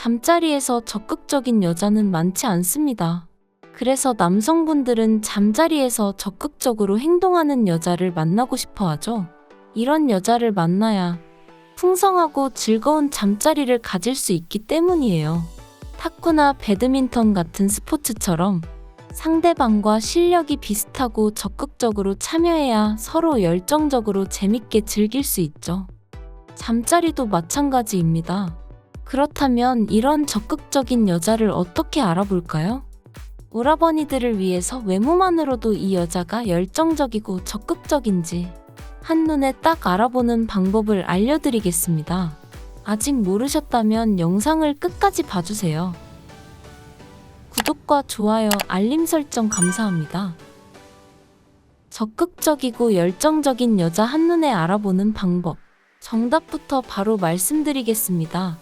잠자리에서 적극적인 여자는 많지 않습니다. 그래서 남성분들은 잠자리에서 적극적으로 행동하는 여자를 만나고 싶어 하죠. 이런 여자를 만나야 풍성하고 즐거운 잠자리를 가질 수 있기 때문이에요. 탁구나 배드민턴 같은 스포츠처럼 상대방과 실력이 비슷하고 적극적으로 참여해야 서로 열정적으로 재밌게 즐길 수 있죠. 잠자리도 마찬가지입니다. 그렇다면 이런 적극적인 여자를 어떻게 알아볼까요? 오라버니들을 위해서 외모만으로도 이 여자가 열정적이고 적극적인지 한눈에 딱 알아보는 방법을 알려드리겠습니다. 아직 모르셨다면 영상을 끝까지 봐주세요. 구독과 좋아요, 알림 설정 감사합니다. 적극적이고 열정적인 여자 한눈에 알아보는 방법. 정답부터 바로 말씀드리겠습니다.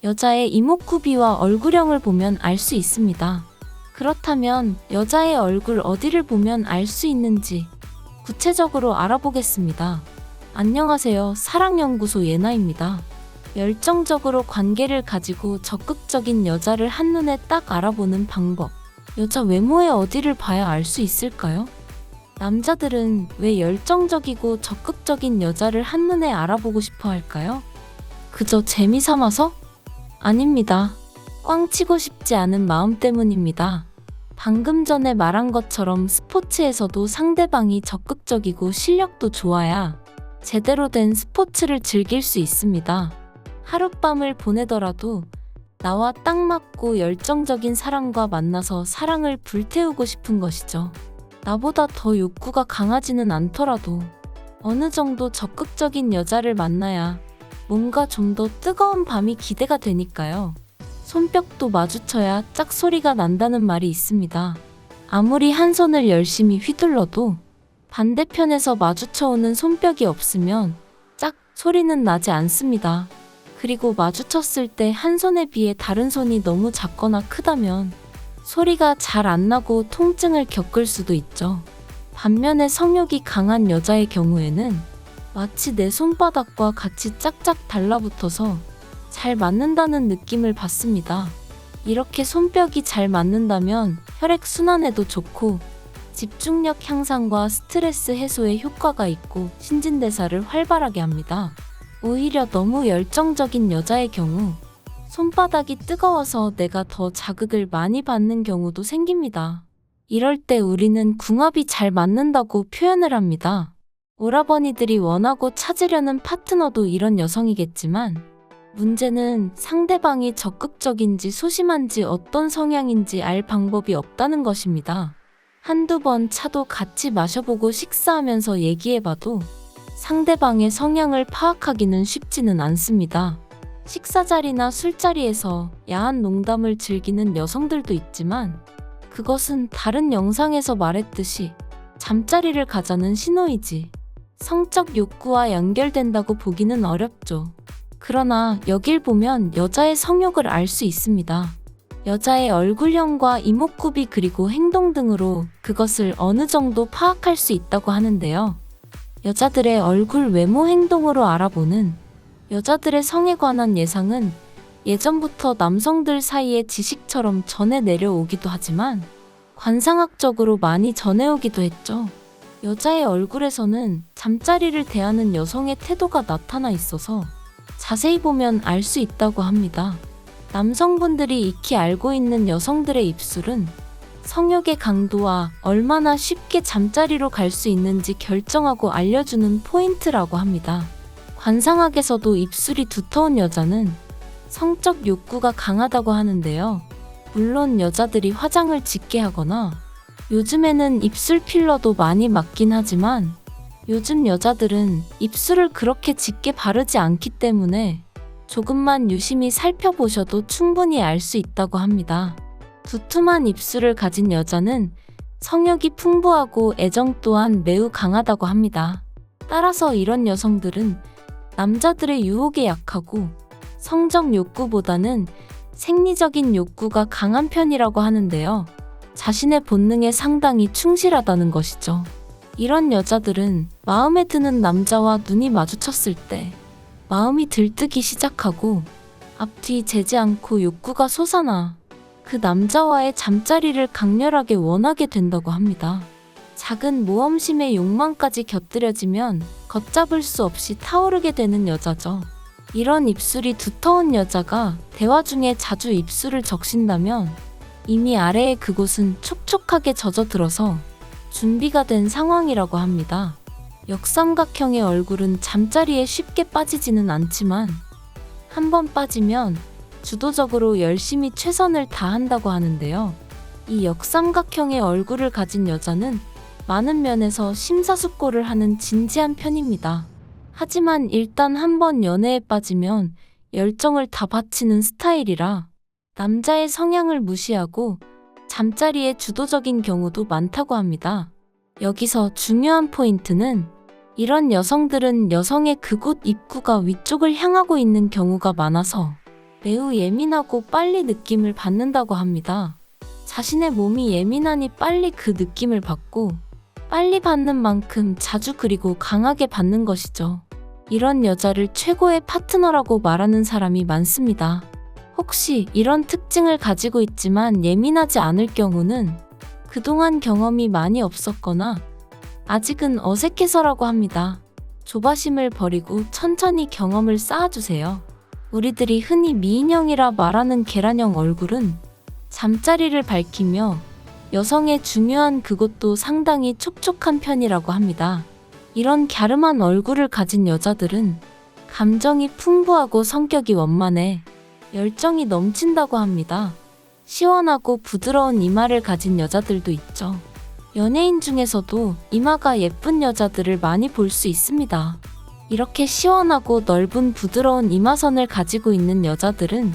여자의 이목구비와 얼굴형을 보면 알 수 있습니다. 그렇다면 여자의 얼굴 어디를 보면 알 수 있는지 구체적으로 알아보겠습니다. 안녕하세요. 사랑연구소 예나입니다. 열정적으로 관계를 가지고 적극적인 여자를 한눈에 딱 알아보는 방법. 여자 외모의 어디를 봐야 알 수 있을까요? 남자들은 왜 열정적이고 적극적인 여자를 한눈에 알아보고 싶어 할까요? 그저 재미삼아서? 아닙니다. 꽝치고 싶지 않은 마음 때문입니다. 방금 전에 말한 것처럼 스포츠에서도 상대방이 적극적이고 실력도 좋아야 제대로 된 스포츠를 즐길 수 있습니다. 하룻밤을 보내더라도 나와 딱 맞고 열정적인 사람과 만나서 사랑을 불태우고 싶은 것이죠. 나보다 더 욕구가 강하지는 않더라도 어느 정도 적극적인 여자를 만나야 뭔가 좀 더 뜨거운 밤이 기대가 되니까요. 손뼉도 마주쳐야 짝소리가 난다는 말이 있습니다. 아무리 한 손을 열심히 휘둘러도 반대편에서 마주쳐오는 손뼉이 없으면 짝 소리는 나지 않습니다. 그리고 마주쳤을 때 한 손에 비해 다른 손이 너무 작거나 크다면 소리가 잘 안 나고 통증을 겪을 수도 있죠. 반면에 성욕이 강한 여자의 경우에는 마치 내 손바닥과 같이 짝짝 달라붙어서 잘 맞는다는 느낌을 받습니다. 이렇게 손뼉이 잘 맞는다면 혈액순환에도 좋고 집중력 향상과 스트레스 해소에 효과가 있고 신진대사를 활발하게 합니다. 오히려 너무 열정적인 여자의 경우 손바닥이 뜨거워서 내가 더 자극을 많이 받는 경우도 생깁니다. 이럴 때 우리는 궁합이 잘 맞는다고 표현을 합니다. 오라버니들이 원하고 찾으려는 파트너도 이런 여성이겠지만 문제는 상대방이 적극적인지 소심한지 어떤 성향인지 알 방법이 없다는 것입니다. 한두 번 차도 같이 마셔보고 식사하면서 얘기해봐도 상대방의 성향을 파악하기는 쉽지는 않습니다. 식사 자리나 술자리에서 야한 농담을 즐기는 여성들도 있지만 그것은 다른 영상에서 말했듯이 잠자리를 가자는 신호이지 성적 욕구와 연결된다고 보기는 어렵죠. 그러나 여길 보면 여자의 성욕을 알 수 있습니다. 여자의 얼굴형과 이목구비 그리고 행동 등으로 그것을 어느 정도 파악할 수 있다고 하는데요. 여자들의 얼굴 외모 행동으로 알아보는 여자들의 성에 관한 예상은 예전부터 남성들 사이에 지식처럼 전해 내려오기도 하지만 관상학적으로 많이 전해오기도 했죠. 여자의 얼굴에서는 잠자리를 대하는 여성의 태도가 나타나 있어서 자세히 보면 알 수 있다고 합니다. 남성분들이 익히 알고 있는 여성들의 입술은 성욕의 강도와 얼마나 쉽게 잠자리로 갈 수 있는지 결정하고 알려주는 포인트라고 합니다. 관상학에서도 입술이 두터운 여자는 성적 욕구가 강하다고 하는데요. 물론 여자들이 화장을 짙게 하거나 요즘에는 입술 필러도 많이 맞긴 하지만 요즘 여자들은 입술을 그렇게 짙게 바르지 않기 때문에 조금만 유심히 살펴보셔도 충분히 알 수 있다고 합니다. 두툼한 입술을 가진 여자는 성욕이 풍부하고 애정 또한 매우 강하다고 합니다. 따라서 이런 여성들은 남자들의 유혹에 약하고 성적 욕구보다는 생리적인 욕구가 강한 편이라고 하는데요. 자신의 본능에 상당히 충실하다는 것이죠. 이런 여자들은 마음에 드는 남자와 눈이 마주쳤을 때 마음이 들뜨기 시작하고 앞뒤 재지 않고 욕구가 솟아나 그 남자와의 잠자리를 강렬하게 원하게 된다고 합니다. 작은 모험심의 욕망까지 곁들여지면 걷잡을 수 없이 타오르게 되는 여자죠. 이런 입술이 두터운 여자가 대화 중에 자주 입술을 적신다면 이미 아래의 그곳은 촉촉하게 젖어들어서 준비가 된 상황이라고 합니다. 역삼각형의 얼굴은 잠자리에 쉽게 빠지지는 않지만 한번 빠지면 주도적으로 열심히 최선을 다한다고 하는데요. 이 역삼각형의 얼굴을 가진 여자는 많은 면에서 심사숙고를 하는 진지한 편입니다. 하지만 일단 한번 연애에 빠지면 열정을 다 바치는 스타일이라 남자의 성향을 무시하고 잠자리에 주도적인 경우도 많다고 합니다. 여기서 중요한 포인트는 이런 여성들은 여성의 그곳 입구가 위쪽을 향하고 있는 경우가 많아서 매우 예민하고 빨리 느낌을 받는다고 합니다. 자신의 몸이 예민하니 빨리 그 느낌을 받고 빨리 받는 만큼 자주 그리고 강하게 받는 것이죠. 이런 여자를 최고의 파트너라고 말하는 사람이 많습니다. 혹시 이런 특징을 가지고 있지만 예민하지 않을 경우는 그동안 경험이 많이 없었거나 아직은 어색해서라고 합니다. 조바심을 버리고 천천히 경험을 쌓아주세요. 우리들이 흔히 미인형이라 말하는 계란형 얼굴은 잠자리를 밝히며 여성의 중요한 그곳도 상당히 촉촉한 편이라고 합니다. 이런 갸름한 얼굴을 가진 여자들은 감정이 풍부하고 성격이 원만해 열정이 넘친다고 합니다. 시원하고 부드러운 이마를 가진 여자들도 있죠. 연예인 중에서도 이마가 예쁜 여자들을 많이 볼 수 있습니다. 이렇게 시원하고 넓은 부드러운 이마선을 가지고 있는 여자들은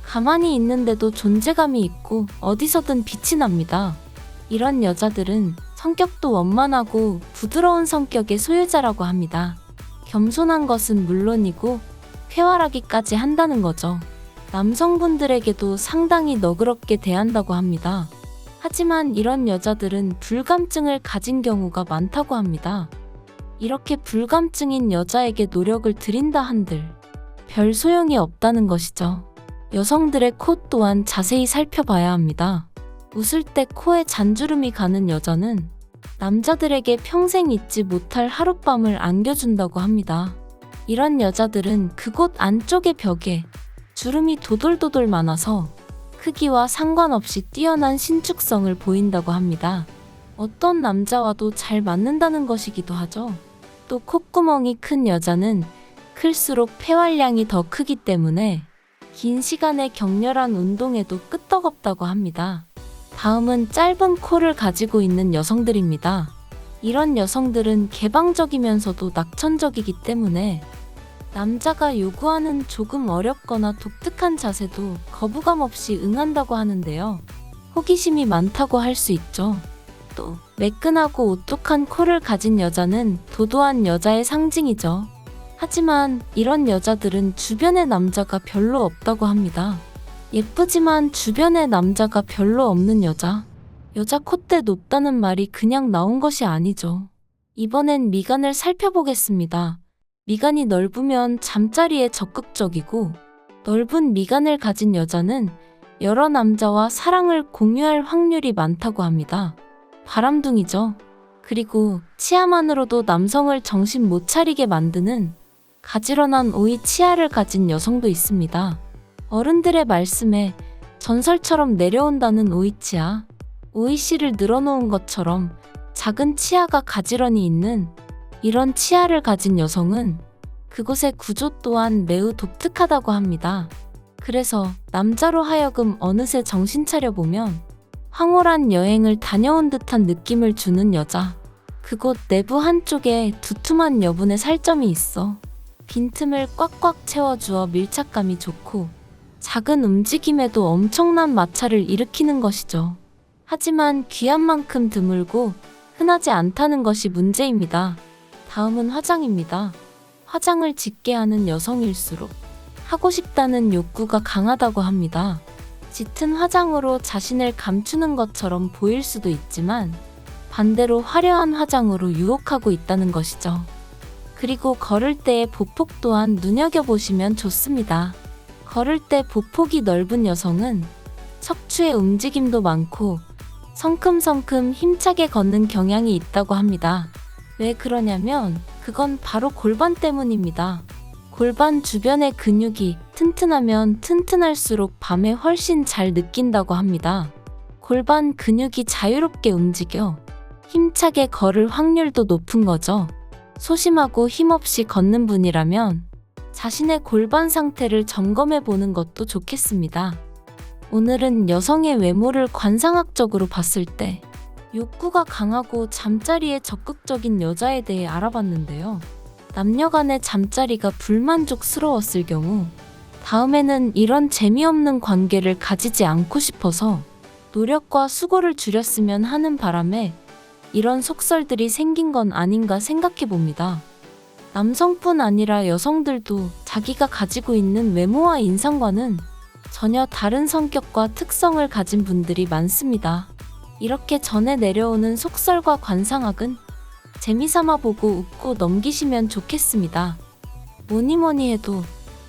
가만히 있는데도 존재감이 있고 어디서든 빛이 납니다. 이런 여자들은 성격도 원만하고 부드러운 성격의 소유자라고 합니다. 겸손한 것은 물론이고 쾌활하기까지 한다는 거죠. 남성분들에게도 상당히 너그럽게 대한다고 합니다. 하지만 이런 여자들은 불감증을 가진 경우가 많다고 합니다. 이렇게 불감증인 여자에게 노력을 들인다 한들 별 소용이 없다는 것이죠. 여성들의 코 또한 자세히 살펴봐야 합니다. 웃을 때 코에 잔주름이 가는 여자는 남자들에게 평생 잊지 못할 하룻밤을 안겨준다고 합니다. 이런 여자들은 그곳 안쪽의 벽에 주름이 도돌도돌 많아서 크기와 상관없이 뛰어난 신축성을 보인다고 합니다. 어떤 남자와도 잘 맞는다는 것이기도 하죠. 또 콧구멍이 큰 여자는 클수록 폐활량이 더 크기 때문에 긴 시간의 격렬한 운동에도 끄떡없다고 합니다. 다음은 짧은 코를 가지고 있는 여성들입니다. 이런 여성들은 개방적이면서도 낙천적이기 때문에 남자가 요구하는 조금 어렵거나 독특한 자세도 거부감 없이 응한다고 하는데요. 호기심이 많다고 할 수 있죠. 또 매끈하고 오똑한 코를 가진 여자는 도도한 여자의 상징이죠. 하지만 이런 여자들은 주변에 남자가 별로 없다고 합니다. 예쁘지만 주변에 남자가 별로 없는 여자. 여자 콧대 높다는 말이 그냥 나온 것이 아니죠. 이번엔 미간을 살펴보겠습니다. 미간이 넓으면 잠자리에 적극적이고 넓은 미간을 가진 여자는 여러 남자와 사랑을 공유할 확률이 많다고 합니다. 바람둥이죠. 그리고 치아만으로도 남성을 정신 못 차리게 만드는 가지런한 오이 치아를 가진 여성도 있습니다. 어른들의 말씀에 전설처럼 내려온다는 오이 치아. 오이씨를 늘어놓은 것처럼 작은 치아가 가지런히 있는 이런 치아를 가진 여성은 그곳의 구조 또한 매우 독특하다고 합니다. 그래서 남자로 하여금 어느새 정신 차려보면 황홀한 여행을 다녀온 듯한 느낌을 주는 여자. 그곳 내부 한쪽에 두툼한 여분의 살점이 있어 빈틈을 꽉꽉 채워주어 밀착감이 좋고 작은 움직임에도 엄청난 마찰을 일으키는 것이죠. 하지만 귀한 만큼 드물고 흔하지 않다는 것이 문제입니다. 다음은 화장입니다. 화장을 짙게 하는 여성일수록 하고 싶다는 욕구가 강하다고 합니다. 짙은 화장으로 자신을 감추는 것처럼 보일 수도 있지만 반대로 화려한 화장으로 유혹하고 있다는 것이죠. 그리고 걸을 때의 보폭 또한 눈여겨보시면 좋습니다. 걸을 때 보폭이 넓은 여성은 척추의 움직임도 많고 성큼성큼 힘차게 걷는 경향이 있다고 합니다. 왜 그러냐면 그건 바로 골반 때문입니다. 골반 주변의 근육이 튼튼하면 튼튼할수록 밤에 훨씬 잘 느낀다고 합니다. 골반 근육이 자유롭게 움직여 힘차게 걸을 확률도 높은 거죠. 소심하고 힘없이 걷는 분이라면 자신의 골반 상태를 점검해 보는 것도 좋겠습니다. 오늘은 여성의 외모를 관상학적으로 봤을 때 욕구가 강하고 잠자리에 적극적인 여자에 대해 알아봤는데요. 남녀 간의 잠자리가 불만족스러웠을 경우 다음에는 이런 재미없는 관계를 가지지 않고 싶어서 노력과 수고를 줄였으면 하는 바람에 이런 속설들이 생긴 건 아닌가 생각해 봅니다. 남성뿐 아니라 여성들도 자기가 가지고 있는 외모와 인상과는 전혀 다른 성격과 특성을 가진 분들이 많습니다. 이렇게 전해 내려오는 속설과 관상학은 재미삼아 보고 웃고 넘기시면 좋겠습니다. 뭐니뭐니 해도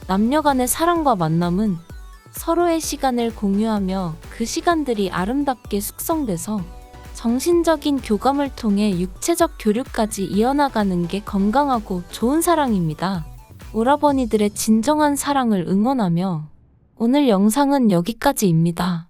남녀 간의 사랑과 만남은 서로의 시간을 공유하며 그 시간들이 아름답게 숙성돼서 정신적인 교감을 통해 육체적 교류까지 이어나가는 게 건강하고 좋은 사랑입니다. 오라버니들의 진정한 사랑을 응원하며 오늘 영상은 여기까지입니다.